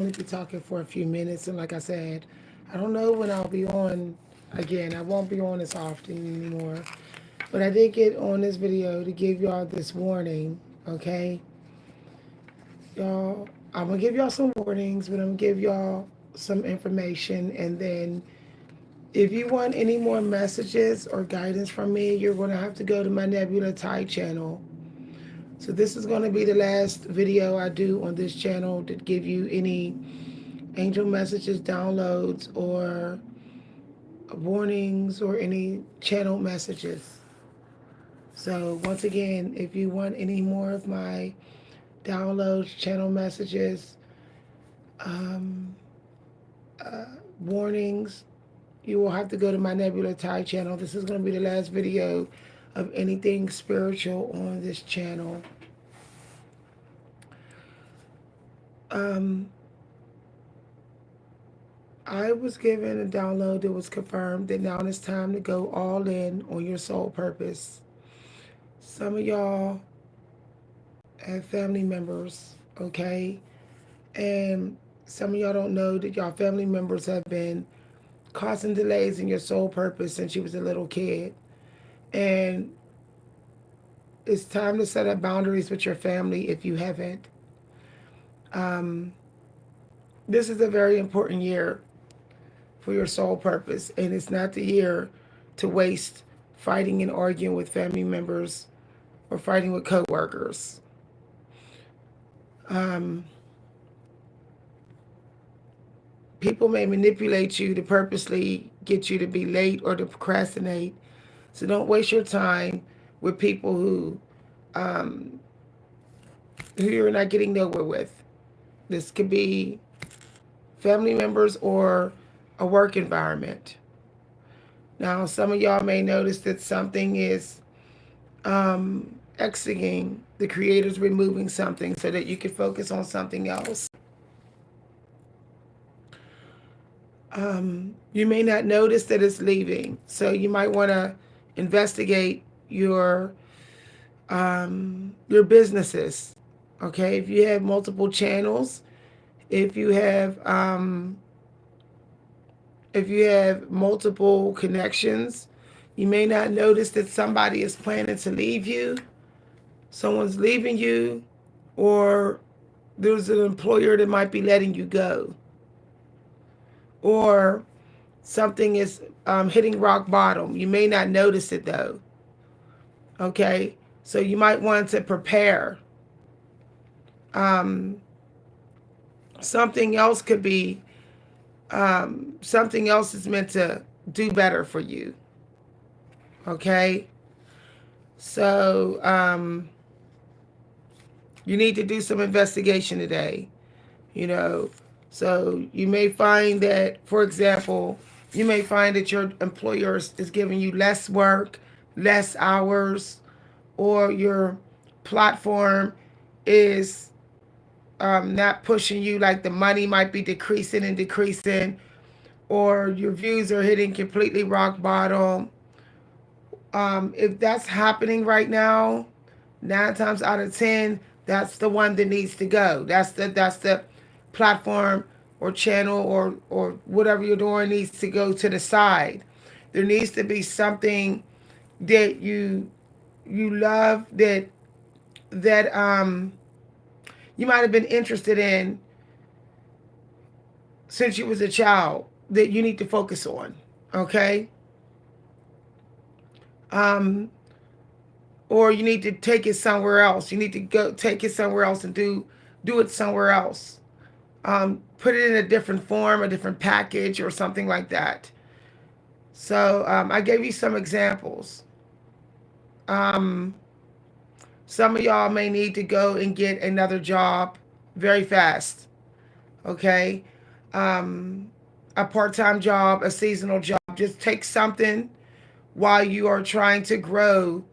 only be talking for a few minutes, and like I said, I don't know when I'll be on again. I won't be on as often anymore. But I did get on this video to give y'all this warning, okay? Y'all, I'm gonna give y'all some warnings, but I'm gonna give y'all some information, and then if you want any more messages or guidance from me, you're gonna have to go to my Nebula Thai channel. So this is gonna be the last video I do on this channel to give you any angel messages, downloads, or warnings, or any channel messages. So once again, if you want any more of my downloads, channel messages, um, warnings, you will have to go to my Nebula Thai channel. This is going to be the last video of anything spiritual on this channel. Um, I was given a download that was confirmed that now it's time to go all in on your soul purpose. Some of y'all have family members, okay? And some of y'all don't know that y'all family members have been causing delays in your soul purpose since you was a little kid. And it's time to set up boundaries with your family if you haven't. Um, this is a very important year for your soul purpose, and it's not the year to waste fighting and arguing with family members or fighting with coworkers. Um, People may manipulate you to purposely get you to be late or to procrastinate. So don't waste your time with people um, who you're not getting nowhere with. This could be family members or a work environment. Now, some of y'all may notice that something is exiting. The creator's removing something so that you can focus on something else. You may not notice that it's leaving, so you might want to investigate your businesses. Okay, if you have multiple channels, if you have multiple connections, you may not notice that somebody is planning to leave you. Someone's leaving you, or there's an employer that might be letting you go, or something is hitting rock bottom. You may not notice it though. Okay, so you might want to prepare. Um, Something else could be something else is meant to do better for you. Okay, so you need to do some investigation today. You know, so you may find that, for example, you may find that your employer is giving you less work, less hours, or your platform is not pushing you, like the money might be decreasing and decreasing, or your views are hitting completely rock bottom. If that's happening right now, 9 times out of 10, that's the one that needs to go. That's the platform or channel or whatever you're doing needs to go to the side. There needs to be something that you love, that you might have been interested in since you was a child, that you need to focus on. Okay. Um, or you need to take it somewhere else. You need to go take it somewhere else and do it somewhere else. Put it in a different form, a different package, or something like that. So I gave you some examples. Um, some of y'all may need to go and get another job very fast. Okay, a part-time job, a seasonal job. Just take something while you are trying to grow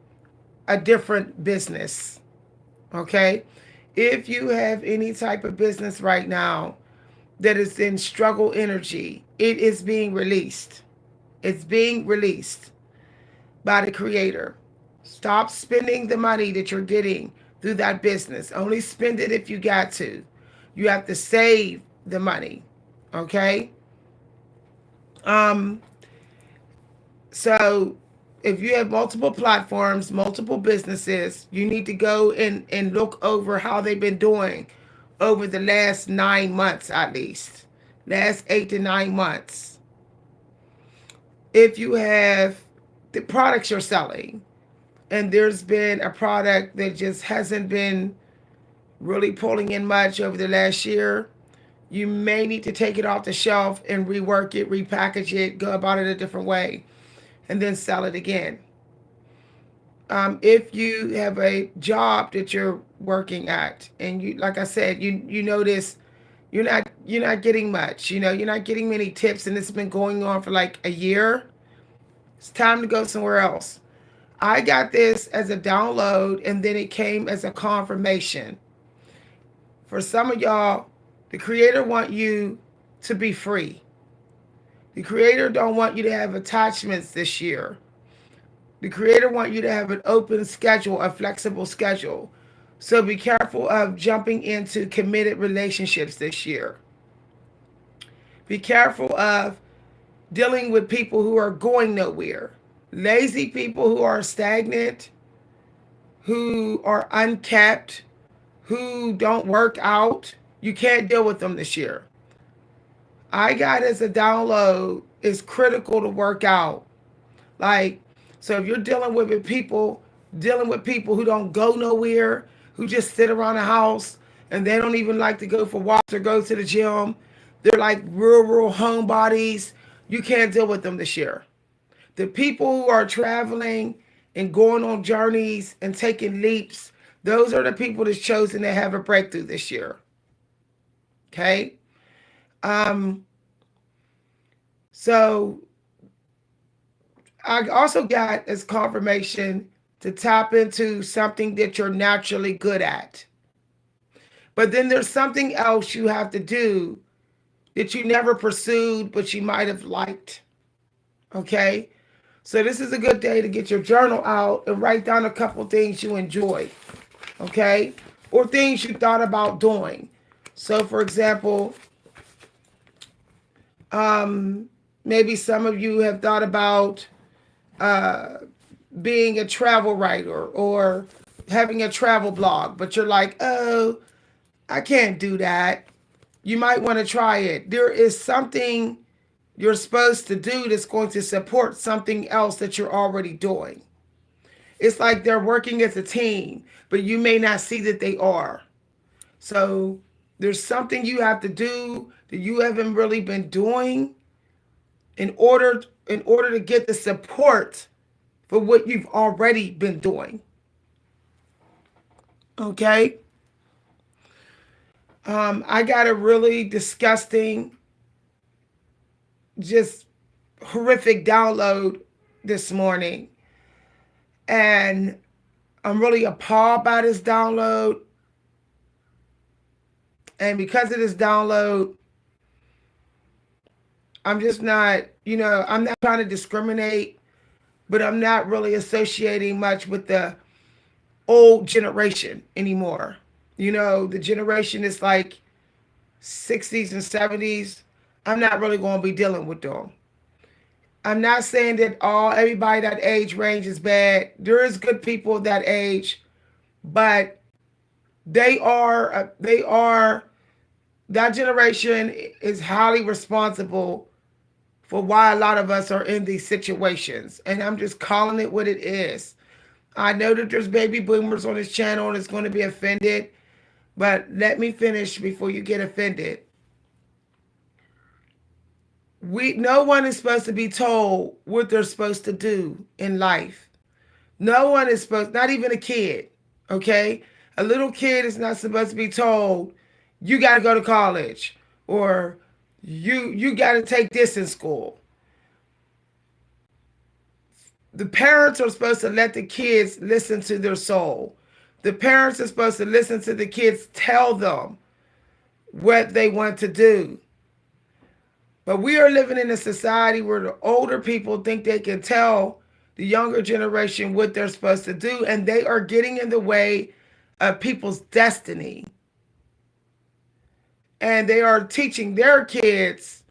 a different business. Okay, if you have any type of business right now that is in struggle energy, it is being released. It's being released by the creator. Stop spending the money that you're getting through that business. Only spend it if you got to. You have to save the money. Okay. Um, so if you have multiple platforms, multiple businesses, you need to go and look over how they've been doing over the last 9 months at least. Last 8 to 9 months. If you have the products you're selling and there's been a product that just hasn't been really pulling in much over the last year, you may need to take it off the shelf and rework it, repackage it, go about it a different way, and then sell it again. If you have a job that you're working at, and you, like I said, you notice you're not getting much. You're not getting many tips, and it's been going on for like a year. It's time to go somewhere else. I got this as a download, and then it came as a confirmation. For some of y'all, the creator want you to be free. The creator don't want you to have attachments this year. The creator want you to have an open schedule, a flexible schedule. So be careful of jumping into committed relationships this year. Be careful of dealing with people who are going nowhere. Lazy people who are stagnant, who are unkept, who don't work out. You can't deal with them this year. I got as a download, it's critical to work out. Like, so if you're dealing with people who don't go nowhere, who just sit around the house and they don't even like to go for walks or go to the gym, they're like rural homebodies. You can't deal with them this year. The people who are traveling and going on journeys and taking leaps, those are the people that's chosen to have a breakthrough this year. Okay? Um, so I also got as confirmation to tap into something that you're naturally good at. But then there's something else you have to do that you never pursued, but you might have liked. Okay? So this is a good day to get your journal out and write down a couple things you enjoy. Okay? Or things you thought about doing. So for example, maybe some of you have thought about uh, being a travel writer or having a travel blog, but you're like, oh, I can't do that. You might want to try it. There is something you're supposed to do that's going to support something else that you're already doing. It's like they're working as a team, but you may not see that they are. So there's something you have to do that you haven't really been doing in order to get the support for what you've already been doing. Okay? I got a really disgusting, just horrific download this morning. And I'm really appalled by this download. And because of this download, I'm just not, I'm not trying to discriminate, but I'm not really associating much with the old generation anymore. The generation is like 60s and 70s. I'm not really going to be dealing with them. I'm not saying that everybody that age range is bad. There is good people that age, but they are that generation is highly responsible for why a lot of us are in these situations. And I'm just calling it what it is. I know that there's baby boomers on this channel and it's going to be offended, but let me finish before you get offended. No one is supposed to be told what they're supposed to do in life. No one is supposed, not even a kid, okay? A little kid is not supposed to be told, you got to go to college, or you got to take this in school. The parents are supposed to let the kids listen to their soul. The parents are supposed to listen to the kids tell them what they want to do. But we are living in a society where the older people think they can tell the younger generation what they're supposed to do, and they are getting in the way of people's destiny. and they are teaching their kids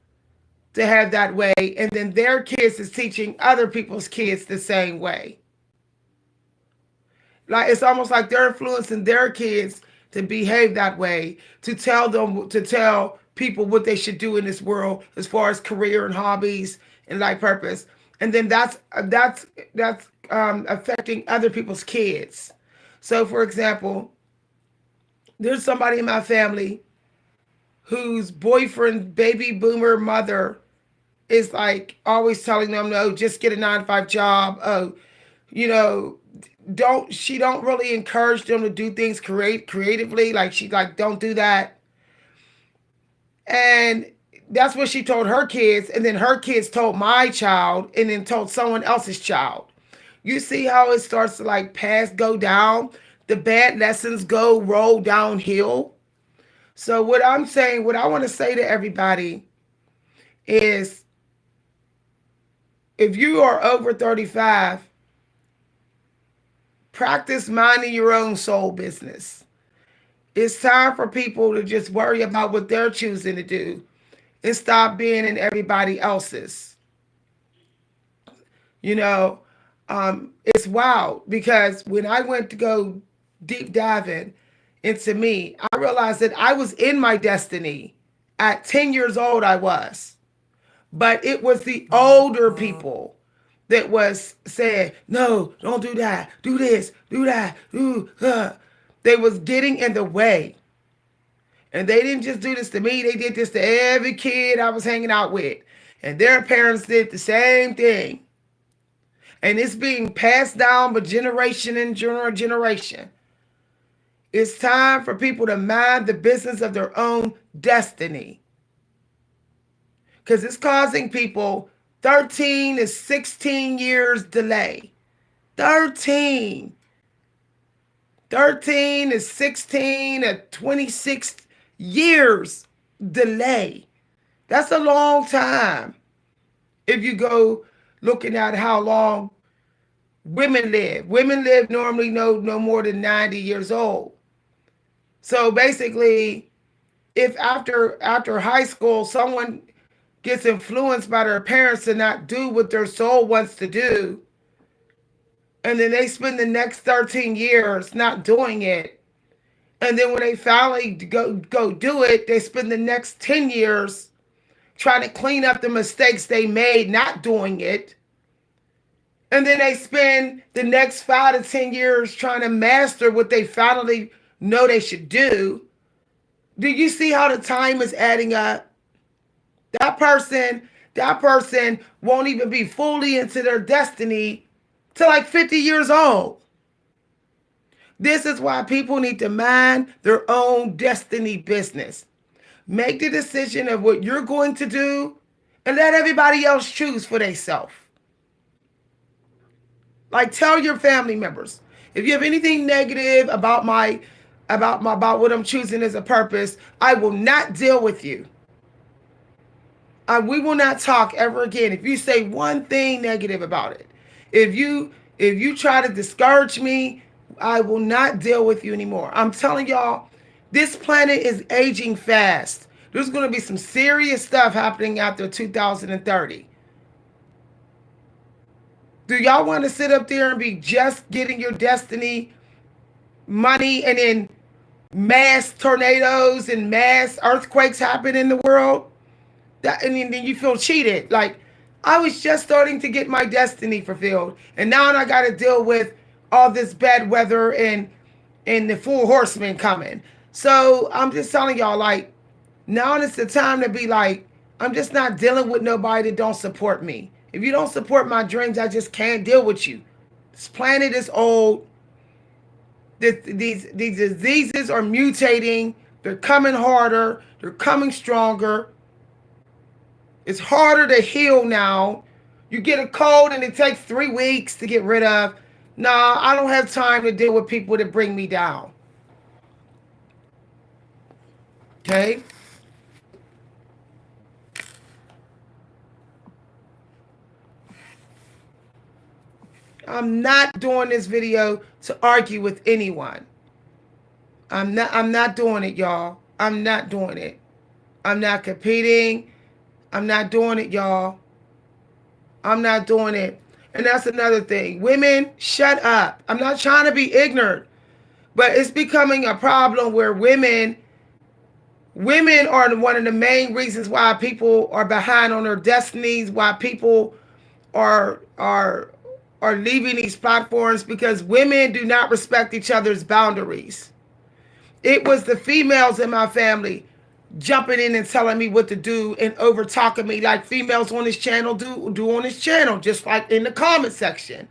to have that way, and then their kids is teaching other people's kids the same way. Like it's almost like they're influencing their kids to behave that way, to tell people what they should do in this world as far as career and hobbies and life purpose. And then that's affecting other people's kids. So for example, there's somebody in my family whose boyfriend baby boomer mother is like always telling them, no, just get a 9 to 5 job. Oh, you know, don't really encourage them to do things creatively. Like she's like, don't do that. And that's what she told her kids, and then her kids told my child, and then told someone else's child. You see how it starts to like go down? The bad lessons go roll downhill. So what I'm saying, what I want to say to everybody is, if you are over 35, practice minding your own soul business. It's time for people to just worry about what they're choosing to do and stop being in everybody else's. You know, it's wild because when I went to go deep diving into me, I realized that I was in my destiny at 10 years old. I was, but it was the older people that was saying, no, don't do that, do this, do that, they was getting in the way. And they didn't just do this to me, they did this to every kid I was hanging out with. And their parents did the same thing. And it's being passed down by generation and generation. It's time for people to mind the business of their own destiny. Because it's causing people 13 to 16 years delay. 13 to 16 to 26 years delay. That's a long time. If you go looking at how long women live normally no more than 90 years old. So basically, if after high school someone gets influenced by their parents to not do what their soul wants to do, and then they spend the next 13 years not doing it, and then when they finally go do it, they spend the next 10 years trying to clean up the mistakes they made not doing it. And then they spend the next 5 to 10 years trying to master what they finally know they should do. Do you see how the time is adding up? That person won't even be fully into their destiny till like 50 years old. This is why people need to mind their own destiny business. Make the decision of what you're going to do and let everybody else choose for themselves. Like, tell your family members, if you have anything negative about what I'm choosing as a purpose, I will not deal with you. We will not talk ever again. If you say one thing negative about it, if you try to discourage me, I will not deal with you anymore. I'm telling y'all, this planet is aging fast. There's going to be some serious stuff happening after 2030. Do y'all want to sit up there and be just getting your destiny money, and then mass tornadoes and mass earthquakes happen in the world? And then you feel cheated. Like, I was just starting to get my destiny fulfilled, and now I got to deal with all this bad weather and the 4 horsemen coming. So I'm just telling y'all, like, now is the time to be like, I'm just not dealing with nobody that don't support me. If you don't support my dreams, I just can't deal with you. This planet is old. These diseases are mutating. They're coming harder. They're coming stronger. It's harder to heal now. You get a cold and it takes 3 weeks to get rid of. Nah, I don't have time to deal with people that bring me down. Okay? I'm not doing this video to argue with anyone. I'm not doing it, y'all. I'm not doing it. I'm not competing. I'm not doing it, y'all. I'm not doing it. And that's another thing. Women, shut up. I'm not trying to be ignorant, but it's becoming a problem where women are one of the main reasons why people are behind on their destinies, why people are are are leaving these platforms, because women do not respect each other's boundaries. It was the females in my family jumping in and telling me what to do and over talking me like females on this channel do on this channel, just like in the comment section.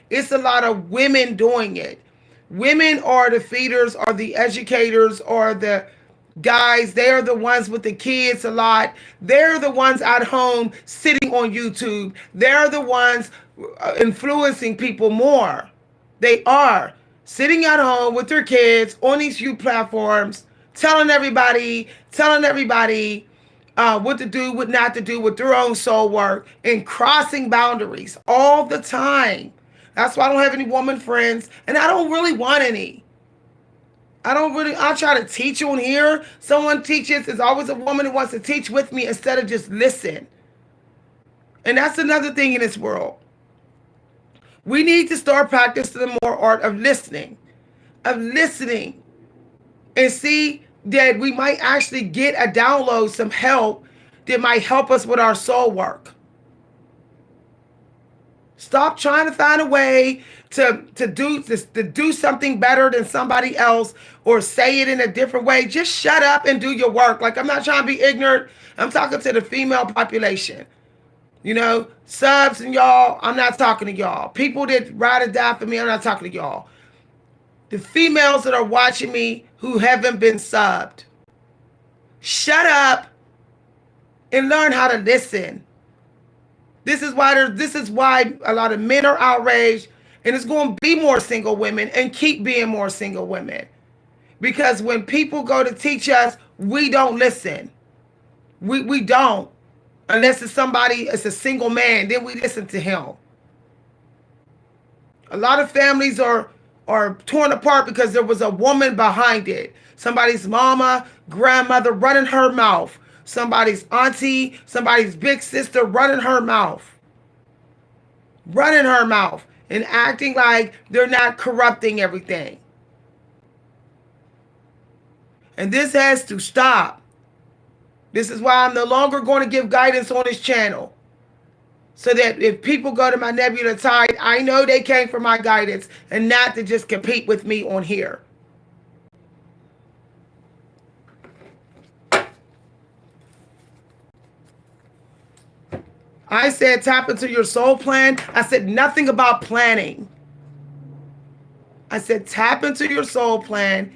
It's a lot of women doing it. Women are the feeders, are the educators, are the guys. They are the ones with the kids a lot. They're the ones at home sitting on YouTube. They're the ones influencing people more. They are sitting at home with their kids on these youth platforms, telling everybody what to do, what not to do with their own soul work, and crossing boundaries all the time. That's why I don't have any woman friends, and I don't really want any. I try to teach on here. Someone teaches. There's always a woman who wants to teach with me instead of just listen. And that's another thing in this world. We need to start practicing the more art of listening, and see that we might actually get a download, some help that might help us with our soul work. Stop trying to find a way to do something better than somebody else, or say it in a different way. Just shut up and do your work. Like, I'm not trying to be ignorant. I'm talking to the female population. Subs and y'all, I'm not talking to y'all. People that ride or die for me, I'm not talking to y'all. The females that are watching me who haven't been subbed, shut up and learn how to listen. This is why a lot of men are outraged, and it's going to be more single women and keep being more single women. Because when people go to teach us, we don't listen. We don't. Unless it's a single man, then we listen to him. A lot of families are torn apart because there was a woman behind it. Somebody's mama, grandmother running her mouth. Somebody's auntie, somebody's big sister running her mouth. And acting like they're not corrupting everything. And this has to stop. This is why I'm no longer going to give guidance on this channel. So that if people go to my Nebula Tide, I know they came for my guidance and not to just compete with me on here. I said tap into your soul plan. I said nothing about planning. I said tap into your soul plan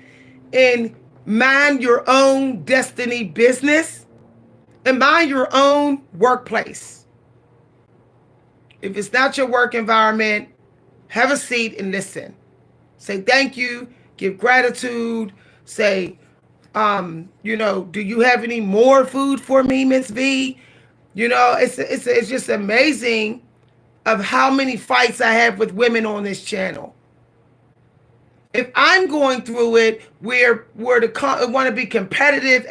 and mind your own destiny business and mind your own workplace. If it's not your work environment, have a seat and listen. Say thank you, give gratitude, say, do you have any more food for me, Miss V? It's just amazing of how many fights I have with women on this channel. If I'm going through it, where to want to be competitive,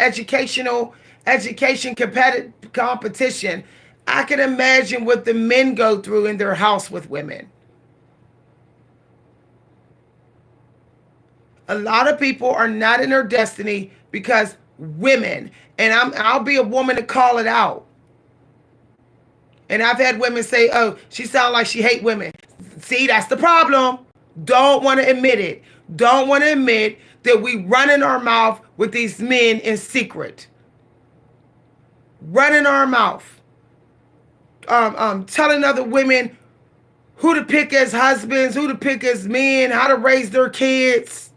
competition, I can imagine what the men go through in their house with women. A lot of people are not in their destiny because women, and I'll be a woman to call it out. And I've had women say, oh, she sounds like she hates women. See, that's the problem. Don't want to admit it. Don't want to admit that we run in our mouth with these men in secret. Run in our mouth. Telling other women who to pick as husbands, who to pick as men, how to raise their kids,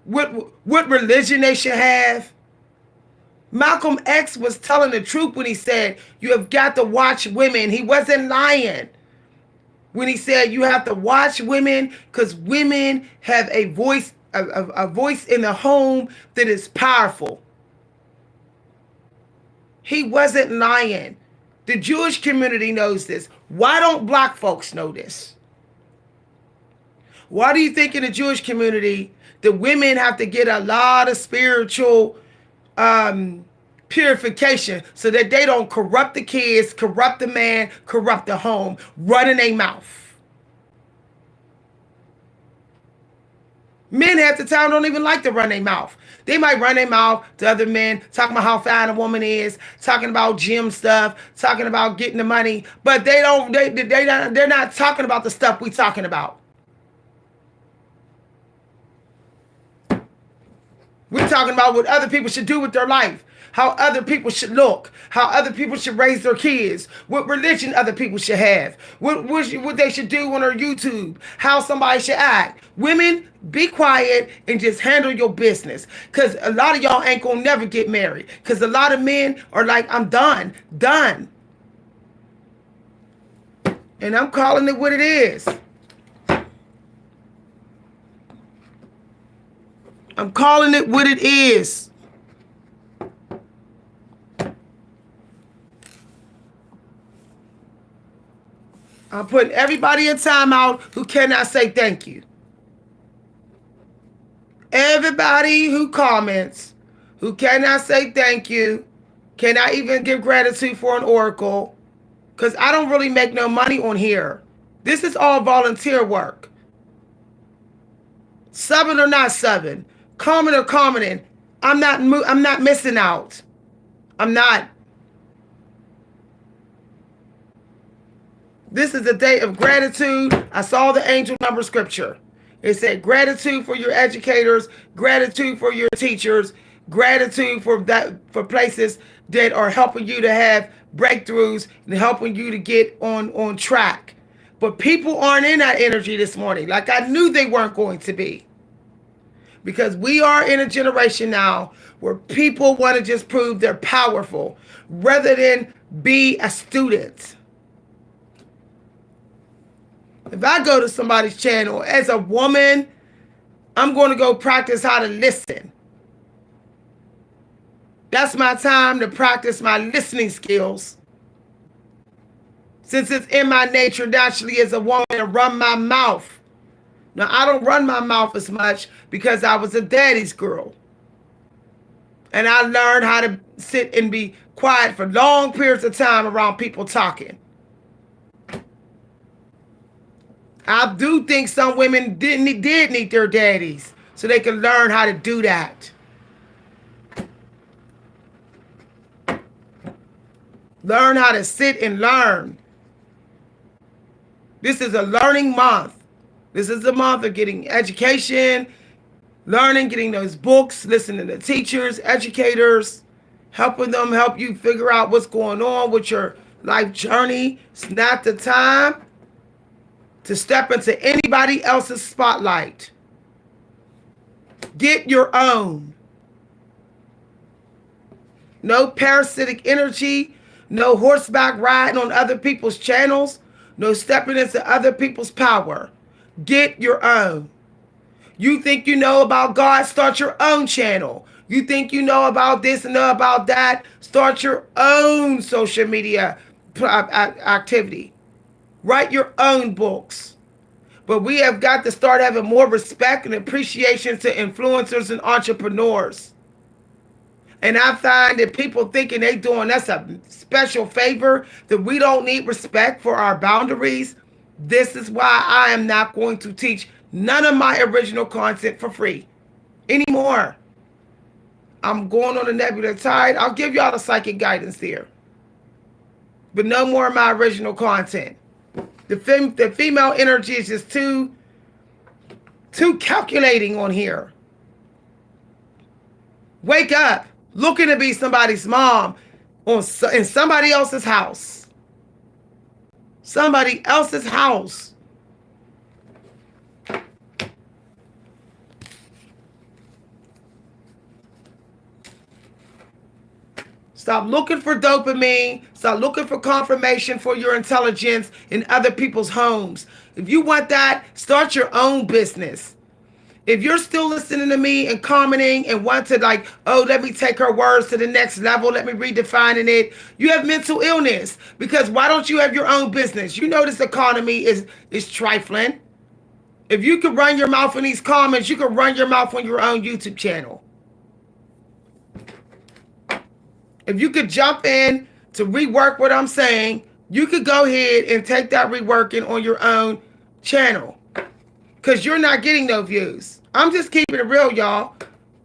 what religion they should have. Malcolm X was telling the truth when he said, you have got to watch women. He wasn't lying when he said you have to watch women, because women have a voice in the home that is powerful. He wasn't lying. The Jewish community knows this. Why don't black folks know this? Why do you think in the Jewish community the women have to get a lot of spiritual purification so that they don't corrupt the kids, corrupt the man, corrupt the home, running their mouth. Men half the time don't even like to run their mouth. They might run their mouth to other men, talking about how fine a woman is, talking about gym stuff, talking about getting the money, but they're not talking about the stuff we talking about. We're talking about what other people should do with their life, how other people should look, how other people should raise their kids, what religion other people should have, what they should do on their YouTube, how somebody should act. Women, be quiet and just handle your business, because a lot of y'all ain't gonna never get married, because a lot of men are like, I'm done. And I'm calling it what it is. I'm calling it what it is. I'm putting everybody in timeout who cannot say thank you. Everybody who comments, who cannot say thank you, cannot even give gratitude for an oracle, because I don't really make no money on here. This is all volunteer work. Subbing or not subbing, comment or commenting, I'm not missing out. I'm not. This is a day of gratitude. I saw the angel number scripture. It said gratitude for your educators, gratitude for your teachers, gratitude for places that are helping you to have breakthroughs and helping you to get on track. But people aren't in that energy this morning, like I knew they weren't going to be. Because we are in a generation now where people want to just prove they're powerful rather than be a student. If I go to somebody's channel as a woman, I'm going to go practice how to listen. That's my time to practice my listening skills. Since it's in my nature naturally as a woman to run my mouth. Now, I don't run my mouth as much because I was a daddy's girl. And I learned how to sit and be quiet for long periods of time around people talking. I do think some women did need their daddies so they can learn how to do that. Learn how to sit and learn. This is a learning month. This is the month of getting education, learning, getting those books, listening to teachers, educators, helping them help you figure out what's going on with your life journey. It's not the time to step into anybody else's spotlight. Get your own. No parasitic energy, no horseback riding on other people's channels, no stepping into other people's power. Get your own. You think you know about God? Start your own channel. You think you know about this and know about that? Start your own social media activity. Write your own books. But we have got to start having more respect and appreciation to influencers and entrepreneurs. And I find that people thinking they doing us a special favor, that we don't need respect for our boundaries. This is why I am not going to teach none of my original content for free anymore. I'm going on a nebula tide. I'll give y'all the psychic guidance there. But no more of my original content. The female energy is just too calculating on here. Wake up. Looking to be somebody's mom in somebody else's house. Somebody else's house. Stop looking for dopamine. Stop looking for confirmation for your intelligence in other people's homes. If you want that, start your own business. If you're still listening to me and commenting and want to like, oh, let me take her words to the next level, let me redefining it, you have mental illness. Because why don't you have your own business? You know this economy is trifling. If you could run your mouth in these comments, you could run your mouth on your own YouTube channel. If you could jump in to rework what I'm saying, you could go ahead and take that reworking on your own channel. Because you're not getting no views. I'm just keeping it real, y'all.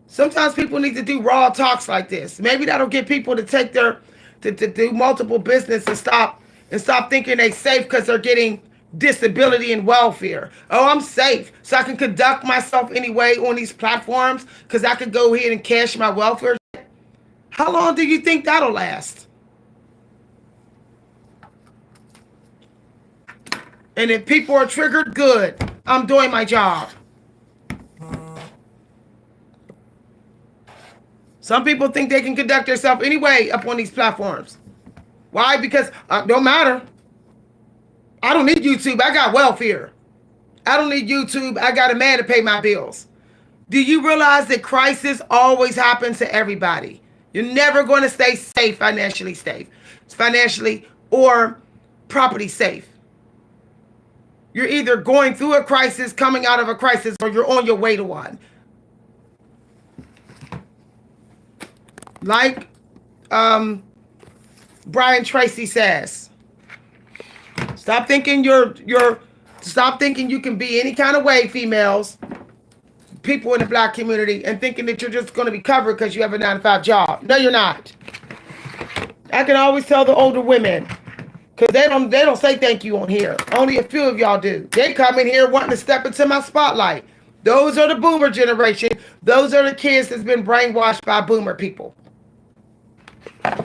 Sometimes people need to do raw talks like this. Maybe that'll get people to take their to do multiple business and stop thinking they safe because they're getting disability and welfare. Oh, I'm safe, so I can conduct myself anyway on these platforms because I could go ahead and cash my welfare. How long do you think that'll last? And if people are triggered, good. I'm doing my job. Some people think they can conduct themselves anyway up on these platforms. Why? Because don't matter. I don't need YouTube. I got welfare. I don't need YouTube. I got a man to pay my bills. Do you realize that crisis always happens to everybody? You're never going to stay safe, financially or property safe. You're either going through a crisis, coming out of a crisis, or you're on your way to one. Like Brian Tracy says, stop thinking stop thinking you can be any kind of way, females, people in the black community, and thinking that you're just going to be covered because you have a 9-to-5 job. No, you're not. I can always tell the older women, because they don't say thank you on here. Only a few of y'all do. They come in here wanting to step into my spotlight. Those are the boomer generation. Those are the kids that's been brainwashed by boomer people.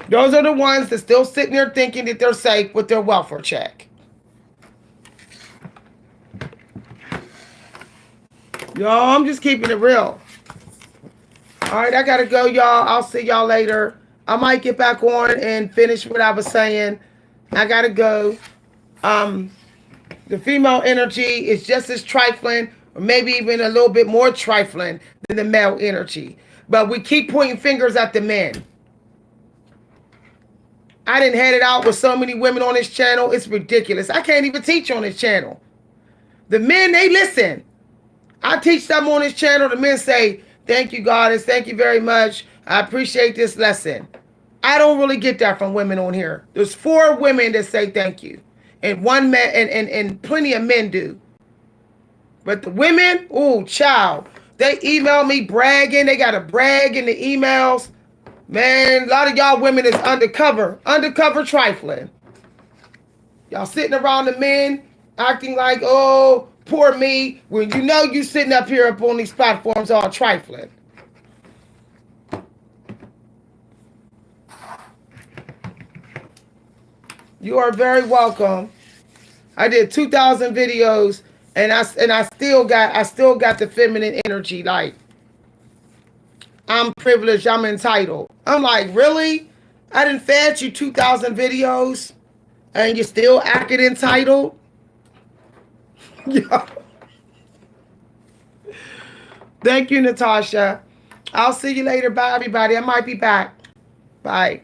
Those are the ones that still sitting there thinking that they're safe with their welfare check. Y'all, I'm just keeping it real. All right, I got to go, y'all. I'll see y'all later. I might get back on and finish what I was saying. I got to go. The female energy is just as trifling, or maybe even a little bit more trifling than the male energy. But we keep pointing fingers at the men. I didn't head it out with so many women on this channel. It's ridiculous. I can't even teach on this channel. The men, they listen. I teach them on this channel. The men say, thank you, Goddess. Thank you very much. I appreciate this lesson. I don't really get that from women on here. There's 4 women that say thank you. And one man and plenty of men do. But the women, ooh, child. They email me bragging. They got to brag in the emails. Man, a lot of y'all women is undercover trifling. Y'all sitting around the men acting like, oh, poor me, when you know you sitting up here up on these platforms all trifling. You are very welcome. I did 2,000 videos and I still got the feminine energy. Like, I'm privileged, I'm entitled. I'm like, really? I done fed you 2,000 videos and you're still acting entitled? Yeah. Thank you, Natasha. I'll see you later. Bye, everybody. I might be back. Bye.